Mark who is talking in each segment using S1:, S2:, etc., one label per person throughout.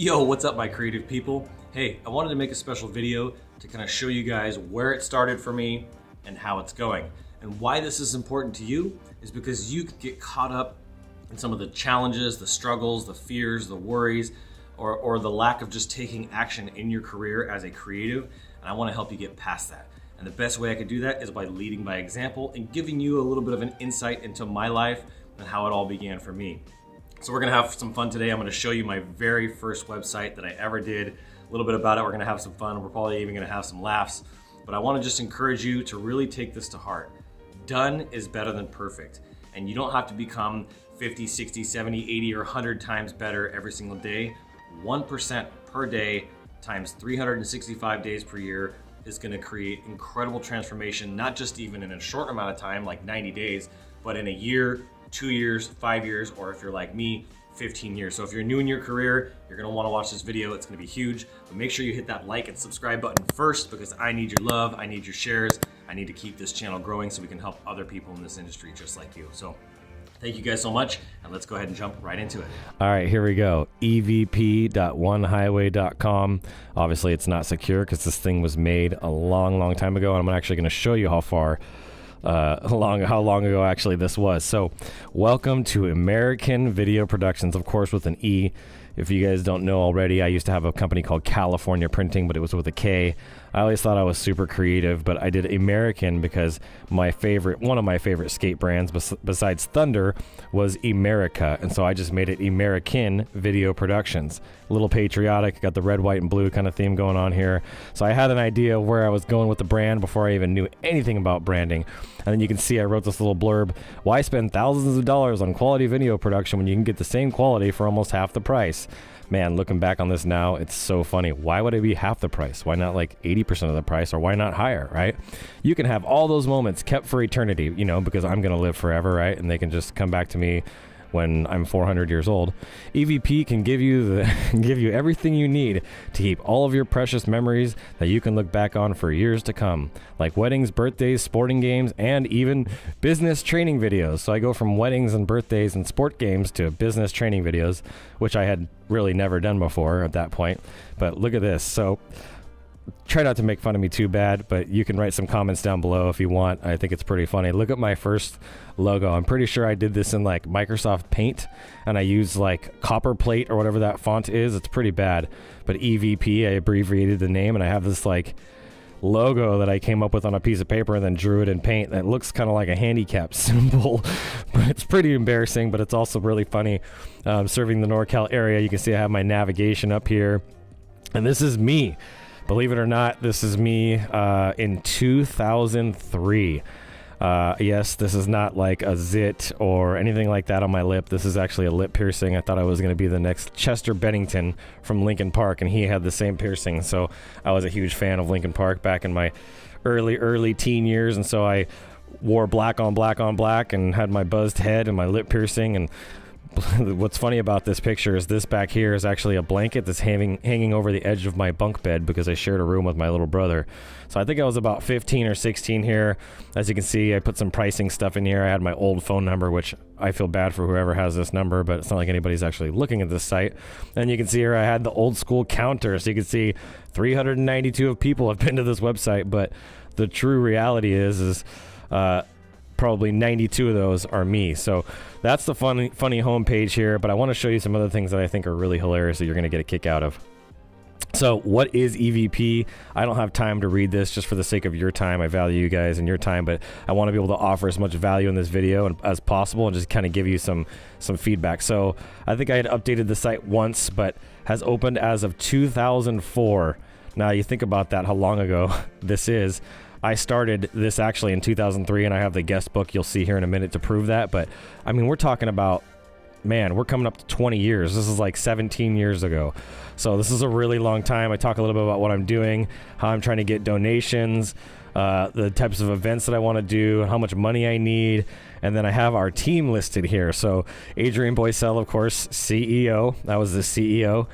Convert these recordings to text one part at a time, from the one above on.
S1: Yo, what's up my creative people? Hey, I wanted to make a special video to kind of show you guys where it started for me and how it's going. And why this is important to you is because you could get caught up in some of the challenges, the struggles, the fears, the worries, or the lack of just taking action in your career as a creative. And I want to help you get past that. And the best way I could do that is by leading by example and giving you a little bit of an insight into my life and how it all began for me. So we're gonna have some fun today. I'm gonna show you my very first website that I ever did, a little bit about it. We're gonna have some fun. We're probably even gonna have some laughs, but I wanna just encourage you to really take this to heart. Done is better than perfect. And you don't have to become 50, 60, 70, 80, or 100 times better every single day. 1% per day times 365 days per year is gonna create incredible transformation, not just even in a short amount of time, like 90 days, but in a year, 2 years, 5 years, or if you're like me, 15 years. So if you're new in your career, you're gonna wanna watch this video. It's gonna be huge, but make sure you hit that like and subscribe button first because I need your love, I need your shares, I need to keep this channel growing so we can help other people in this industry just like you. So thank you guys so much, and let's go ahead and jump right into it.
S2: All right, here we go. evp.onehighway.com. Obviously, it's not secure because this thing was made a long time ago, and I'm actually going to show you how long ago actually this was. So, welcome to American Video Productions, of course, with an E. If you guys don't know already, I used to have a company called California Printing, but it was with a K. I always thought I was super creative, but I did American because one of my favorite skate brands besides Thunder was Emerica, and so I just made it American Video Productions. A little patriotic, got the red, white, and blue kind of theme going on here. So I had an idea of where I was going with the brand before I even knew anything about branding. And then you can see I wrote this little blurb, why spend thousands of dollars on quality video production when you can get the same quality for almost half the price? Man, looking back on this now, it's so funny. Why would it be half the price? Why not like 80% of the price, or why not higher, right? You can have all those moments kept for eternity, because I'm going to live forever, right? And they can just come back to me when I'm 400 years old. EVP can give you everything you need to keep all of your precious memories that you can look back on for years to come, like weddings, birthdays, sporting games, and even business training videos. So I go from weddings and birthdays and sport games to business training videos, which I had really never done before at that point. But look at this. So try not to make fun of me too bad, but you can write some comments down below if you want. I think it's pretty funny. Look at my first logo. I'm pretty sure I did this in like Microsoft Paint, and I used like copper plate or whatever that font is. It's pretty bad, but EVP, I abbreviated the name, and I have this like logo that I came up with on a piece of paper and then drew it in paint that looks kind of like a handicap symbol. But it's pretty embarrassing, but it's also really funny. Serving the NorCal area, you can see I have my navigation up here, and this is me. Believe it or not, this is me in 2003. Yes, this is not like a zit or anything like that on my lip. This is actually a lip piercing. I thought I was going to be the next Chester Bennington from Linkin Park, and he had the same piercing. So I was a huge fan of Linkin Park back in my early teen years, and so I wore black on black on black and had my buzzed head and my lip piercing. And what's funny about this picture is this back here is actually a blanket that's hanging over the edge of my bunk bed because I shared a room with my little brother. So I think I was about 15 or 16 here. As you can see, I put some pricing stuff in here. I had my old phone number, which I feel bad for whoever has this number, but it's not like anybody's actually looking at this site. And you can see here I had the old school counter. So you can see 392 of people have been to this website, but the true reality is probably 92 of those are me. So that's the funny homepage here, but I want to show you some other things that I think are really hilarious that you're going to get a kick out of. So what is EVP? I don't have time to read this just for the sake of your time. I value you guys and your time, but I want to be able to offer as much value in this video as possible and just kind of give you some feedback. So I think I had updated the site once, but has opened as of 2004. Now you think about that, how long ago this is. I started this actually in 2003, and I have the guest book you'll see here in a minute to prove that. But I mean, we're talking about, man, we're coming up to 20 years. This is like 17 years ago. So this is a really long time. I talk a little bit about what I'm doing, how I'm trying to get donations, the types of events that I want to do, how much money I need. And then I have our team listed here. So Adrian Boycell, of course, CEO. I was the CEO.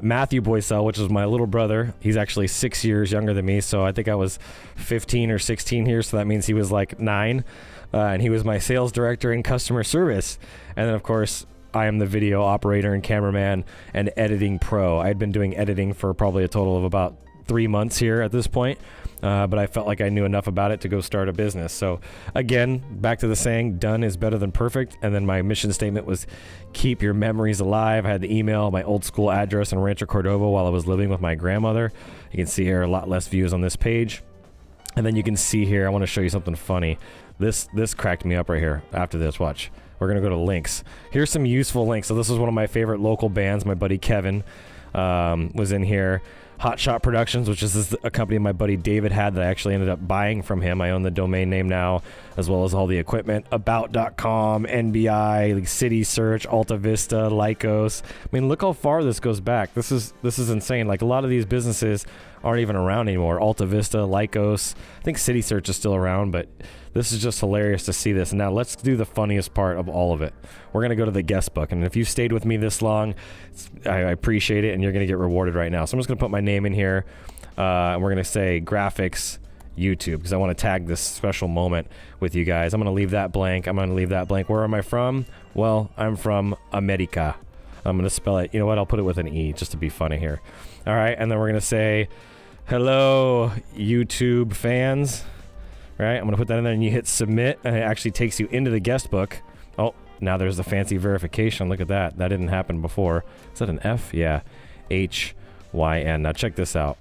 S2: Matthew Boycell, which is my little brother. He's actually 6 years younger than me, so I think I was 15 or 16 here, so that means he was like 9. And he was my sales director in customer service. And then, of course, I am the video operator and cameraman and editing pro. I had been doing editing for probably a total of about 3 months here at this point, but I felt like I knew enough about it to go start a business. So again, back to the saying, done is better than perfect. And then my mission statement was keep your memories alive. I had the email, my old school address in Rancho Cordova while I was living with my grandmother. You can see here a lot less views on this page. And then you can see here, I want to show you something funny. This cracked me up right here. After this, watch. We're going to go to links. Here's some useful links. So this is one of my favorite local bands. My buddy Kevin was in here. Hot Shot Productions, which is a company my buddy David had that I actually ended up buying from him. I own the domain name now, as well as all the equipment. About.com, NBI, like City Search, Alta Vista, Lycos. I mean, look how far this goes back. This is insane. Like, a lot of these businesses aren't even around anymore. Alta Vista, Lycos. I think City Search is still around, but this is just hilarious to see this. Now let's do the funniest part of all of it. We're going to go to the guest book. And if you've stayed with me this long, I appreciate it, and you're going to get rewarded right now. So I'm just going to put my name in here. And we're going to say graphics YouTube, because I want to tag this special moment with you guys. I'm going to leave that blank. Where am I from? Well, I'm from America. I'm going to spell it. You know what? I'll put it with an E just to be funny here. All right. And then we're going to say, hello, YouTube fans. Right, I'm going to put that in there, and you hit submit, and it actually takes you into the guest book. Oh, now there's the fancy verification. Look at that. That didn't happen before. Is that an F? Yeah. HYN. Now check this out.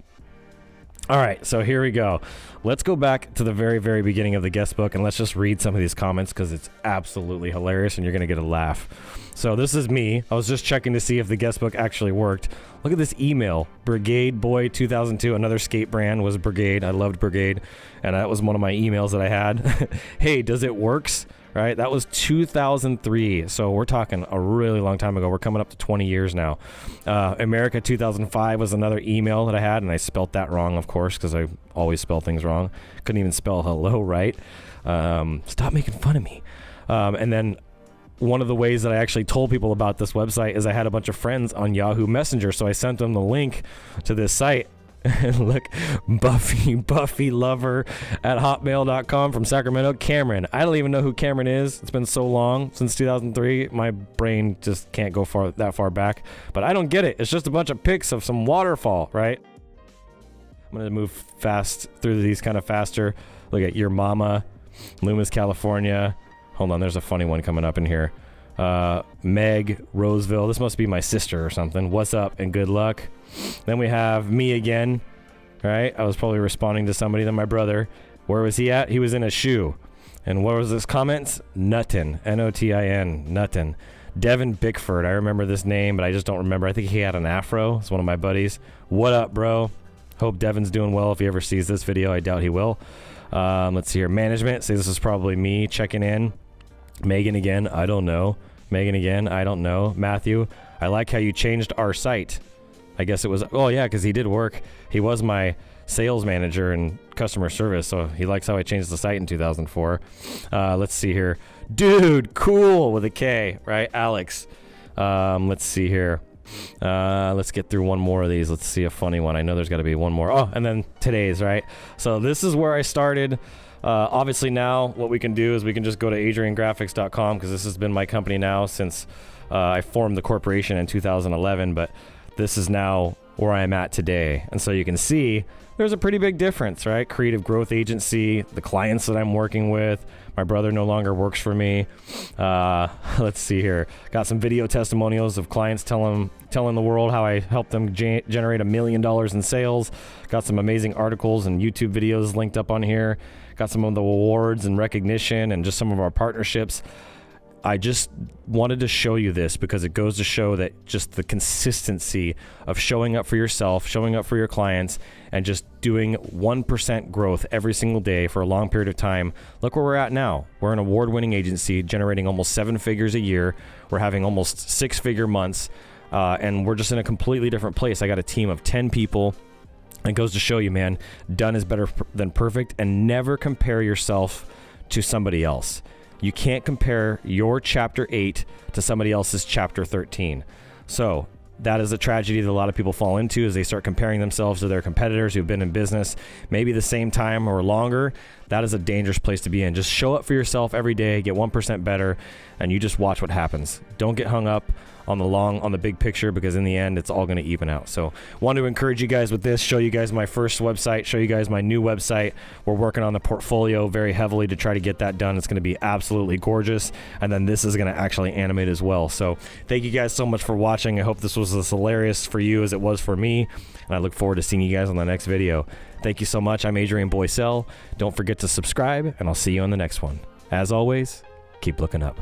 S2: All right, so here we go. Let's go back to the very, very beginning of the guest book, and let's just read some of these comments, because it's absolutely hilarious, and you're going to get a laugh. So this is me. I was just checking to see if the guest book actually worked. Look at this email. Brigade Boy 2002. Another skate brand was Brigade. I loved Brigade, and that was one of my emails that I had. Hey, does it works? Right? That was 2003. So we're talking a really long time ago. We're coming up to 20 years now. America 2005 was another email that I had, and I spelt that wrong, of course, because I always spell things wrong. Couldn't even spell hello right. Stop making fun of me. And then one of the ways that I actually told people about this website is I had a bunch of friends on Yahoo Messenger, so I sent them the link to this site. And look, Buffy Lover at hotmail.com from Sacramento. Cameron. I don't even know who Cameron is. It's been so long, since 2003. My brain just can't go that far back. But I don't get it. It's just a bunch of pics of some waterfall, right? I'm going to move fast through these kind of faster. Look at Your Mama, Loomis, California. Hold on, there's a funny one coming up in here. Meg, Roseville. This must be my sister or something. What's up and good luck. Then we have me again, right? I was probably responding to somebody. Then my brother. Where was he at? He was in a shoe. And what was his comments? Nuttin. N-O-T-I-N. Nuttin. Devin Bickford. I remember this name, but I just don't remember. I think he had an afro. It's one of my buddies. What up, bro? Hope Devin's doing well. If he ever sees this video, I doubt he will. Let's see here. Management. Say this is probably me checking in. Megan again. I don't know. Megan again. I don't know. Matthew. I like how you changed our site. I guess it was, oh yeah, because he did work. He was my sales manager and customer service, so he likes how I changed the site in 2004. Let's see here. Dude, cool, with a K, right? Alex. Let's see here. Let's get through one more of these. Let's see a funny one. I know there's got to be one more. Oh, and then today's, right? So this is where I started. Obviously now what we can do is we can just go to adriangraphics.com, because this has been my company now since I formed the corporation in 2011, but this is now where I'm at today. And so you can see there's a pretty big difference, right? Creative growth agency, the clients that I'm working with. My brother no longer works for me. Let's see here. Got some video testimonials of clients telling the world how I helped them generate $1 million in sales. Got some amazing articles and YouTube videos linked up on here. Got some of the awards and recognition and just some of our partnerships. I just wanted to show you this because it goes to show that just the consistency of showing up for yourself, showing up for your clients, and just doing 1% growth every single day for a long period of time. Look where we're at now. We're an award-winning agency generating almost 7 figures a year. We're having almost 6-figure months, and we're just in a completely different place. I got a team of 10 people. It goes to show you, man, done is better than perfect, and never compare yourself to somebody else. You can't compare your chapter 8 to somebody else's chapter 13. So that is a tragedy that a lot of people fall into, is they start comparing themselves to their competitors who've been in business maybe the same time or longer. That is a dangerous place to be in. Just show up for yourself every day, get 1% better, and you just watch what happens. Don't get hung up on the big picture, because in the end, it's all going to even out. So want to encourage you guys with this, show you guys my first website, show you guys my new website. We're working on the portfolio very heavily to try to get that done. It's going to be absolutely gorgeous. And then this is going to actually animate as well. So thank you guys so much for watching. I hope this was as hilarious for you as it was for me. And I look forward to seeing you guys on the next video. Thank you so much. I'm Adrian Boycell. Don't forget to subscribe, and I'll see you on the next one. As always, keep looking up.